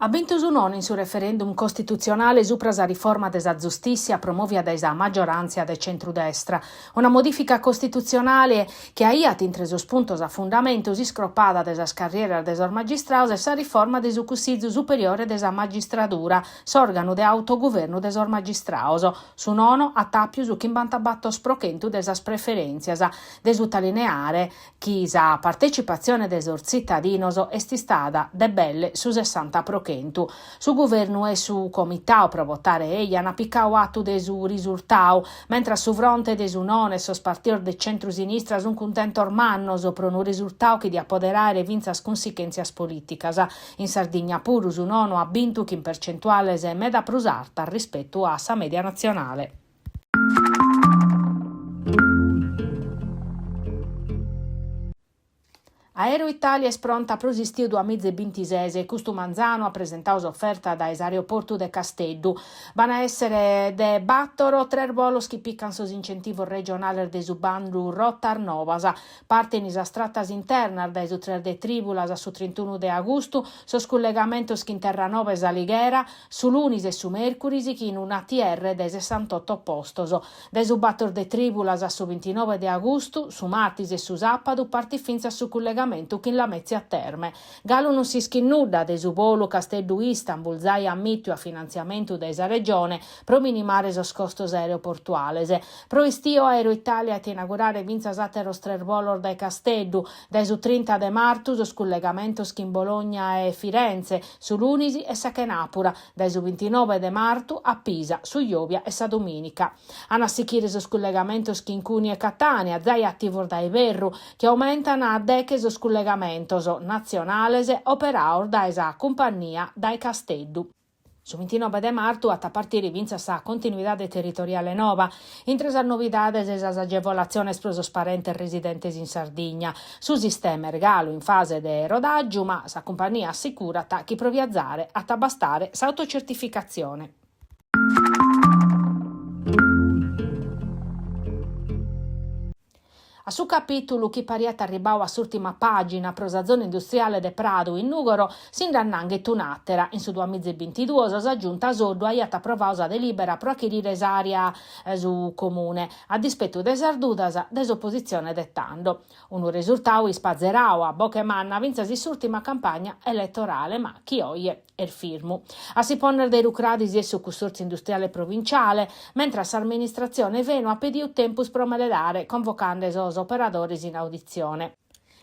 Ha vinto Zunon in su referendum costituzionale su prasa riforma desa giustizia promovia desa maggioranza de centrodestra. Una modifica costituzionale che aiat intreso spuntos a fundamentos iscropada desa carriera desor magistraus e sa riforma desu cussizio superiore desa magistratura, s'organo de autogoverno desor magistraus. Su nono a tapiu su chimbantabattos prochentu desas preferenzias, desutalineare chi sa partecipazione desor cittadinos esti stada de belle su 60 prochentu. Su governo e su comitao pro votare egli hanno piccao atto de su risultau, mentre su fronte de su non e sos partior de centro-sinistra sun contento ormannos pro un risultau che di apoderare vinzas consequenzias politicas. In Sardegna puru su nono ha vinto che in percentuale se meda prusarta rispetto a sa media nazionale. Aero Italia è pronta pro istiu 2026. Custu Manzano ha presentato offerta da aeroporto de Casteddu. Van a essere de battoro 3 volos che piccan sos incentivo regionale de subandru Rotar Novas. Parte in isastrattas internas da su 3 de Tribulas su 31 de agosto, sos collegamentos che in Terranova e Saliguera, su Lunis e su Mercuris che in un ATR de 68 postos. De su battor de Tribulas su 29 de agosto, su Martis e su Sappadu parti finza su collegamento che in la mezzi a terme. Galo non si schinnudda de su volo Casteddu Istanbul, zai ammittiu a finanziamento desa regione pro minimare sos costos aeroportuales. Pro istio Aero Italia te inaugurare vinzas ateros 3 volor dai Casteddu, dai su 30 de martu sos collegamentos in Bologna e Firenze, su Lunisi e Sachenapura, dai su 29 de martu a Pisa, su Iovia e sa Dominica. Hanno assicchire sos collegamentos in Cuni e Catania, zai attivor dai Verru, che aumentano a deche sos collegamentos nazionales operaor da esa compagnia dai Casteddu. Su 29 de martu a partire vinza sa continuidade territoriale nova, intre sa novidades esas agevolazioni pro sos parentes residentes in Sardegna, su sistema regalo in fase de rodaggio, ma sa compagnia assicura chi pro viazzare a tabastare sa autocertificazione. A su capitolo chi pariat arribau a s'ultima pagina pro sa zona industriale de Pradu in Nugoro s'indannanghe tun'attera. In su 2022 sa giunta Soddu aiat approvau sa delibera pro acchirire s'aria su comune, a dispetto de sardudas desopposizione dettando. Un risultau ispazzerau a bocche manna vinzasi s'ultima campagna elettorale, ma chi oie er firmu. A si ponner dei lucradis e su consorzio industriale provinciale, mentre s'amministrazione venu a pediu tempus pro meledare, convocando sos operadoris in audizione.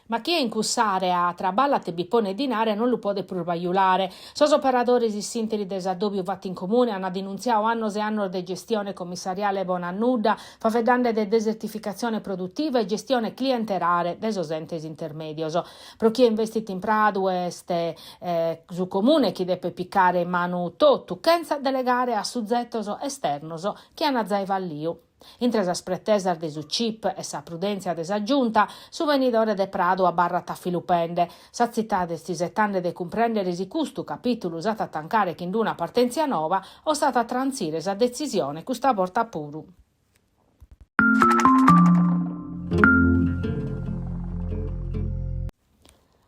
Ma chi è in cussarea tra ballat e bipone dinare non lo può provaiulare. Sos operatori sinteri desaddobbio fatti in comune hanno denunziato annos e annos di gestione commissariale bonannuda, favedande de desertificazione produttiva e gestione clientelare de sos entes intermedios. Pro chi è investito in Pradu este su comune chi deve piccare in mano tutto, senza delegare a suzzettos esternos che hanno zai valliu. Intre sa pretesas de su CIP e sa prudenza de sa giunta, su venidore de Prado a barra taffilupende. Sa zittade stisettande de comprendere si custu capitolo usata a tancare che in una partenzia nova o stata a transire sa decisione custa volta puru.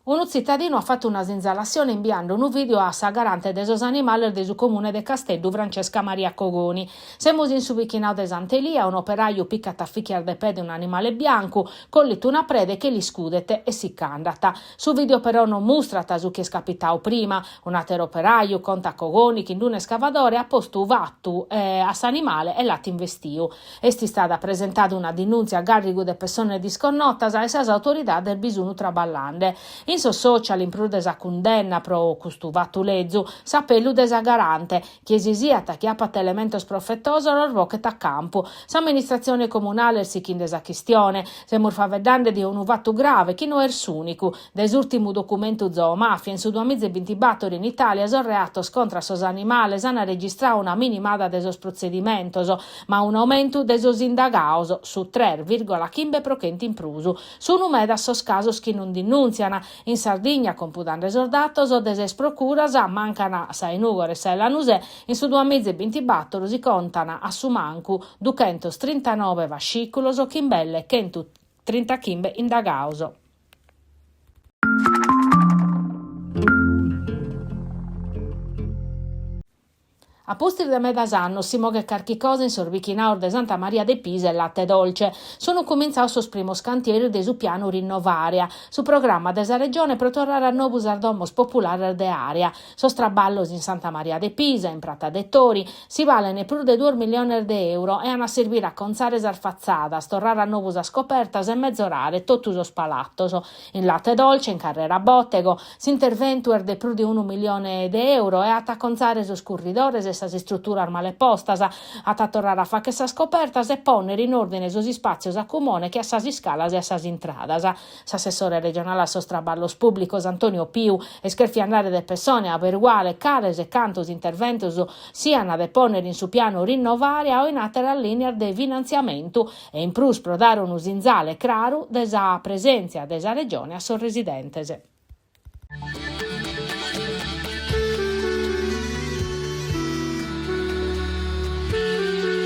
Un cittadino ha fatto una segnalazione inviando un video a sa garante de sos animali del comune de Casteddu, Francesca Maria Cogoni. Semos in su vichinau de Sant'Elia, un operaio picca a ficchiar de pede un animale bianco, collito una prede che li scudete e si candata. Su video però non mostrata su che è scapitau prima, un altro operaio conta Cogoni che in un escavatore ha posto vattu a s'animale e l'ha investiu. Esti stata presentata una denunzia a garrigo de persone disconnotas a esas autorità del bisogno traballande. In so social in prudesa condenna pro custu vattu lezzu, s'appellu desa garante, chiesisiata che appat elementos profettoso lor vochet a campo. S'amministrazione comunale si chin desa chistione, se murfavedande di un vattu grave, chi no ersunicu, desultimu documentu zoomafia, in su 2020 battori in Italia son reatos contra sos animales, hanno registrau una minimada de sos procedimentos, ma un aumento de sos indagaos, su 3,5 procenti in prusu. Su numeda sos casos chi non denunziano. In Sardegna, computando esordatos, o des procuras mancana sa in Ugor e sa Lanusè, in su 2020 battoru si contano a su mancu 239 vasciculos o chimbelle 130 chimbe indagaus. A posti de medasanno si moghe carchi cose in Sorbichinaur de Santa Maria de Pisa e Latte Dolce. Sono cominciato sos primos cantieri de su piano rinnovaria, su programma de sa regione pro torrare a novus ardomos popolare de area. Sos traballos in Santa Maria de Pisa, in Prata de Tori, si valene più de 2 milioni de euro e hanno a servire a conzare sarfazzadas, torrare a novus a scopertas e mezzorare totus os palattos. In Latte Dolce, in Carrera Bottego, si interventuer de più di 1 milione de euro e a conzare sos curridores e sas strutturas male postas, a torrare a fa che sas scopertas e ponere in ordine sos spazios a comune che a sas scalas e a sas intradas. S'assessore regionale a sos traballos públicos Antonio Piu escherfi andare de persone a averguare cales e cantos interventos siano a deponere in su piano rinnovaria o in atera linea de finanziamento e in plus pro dare un usinzale claro desa presenza desa regione a sos residentes.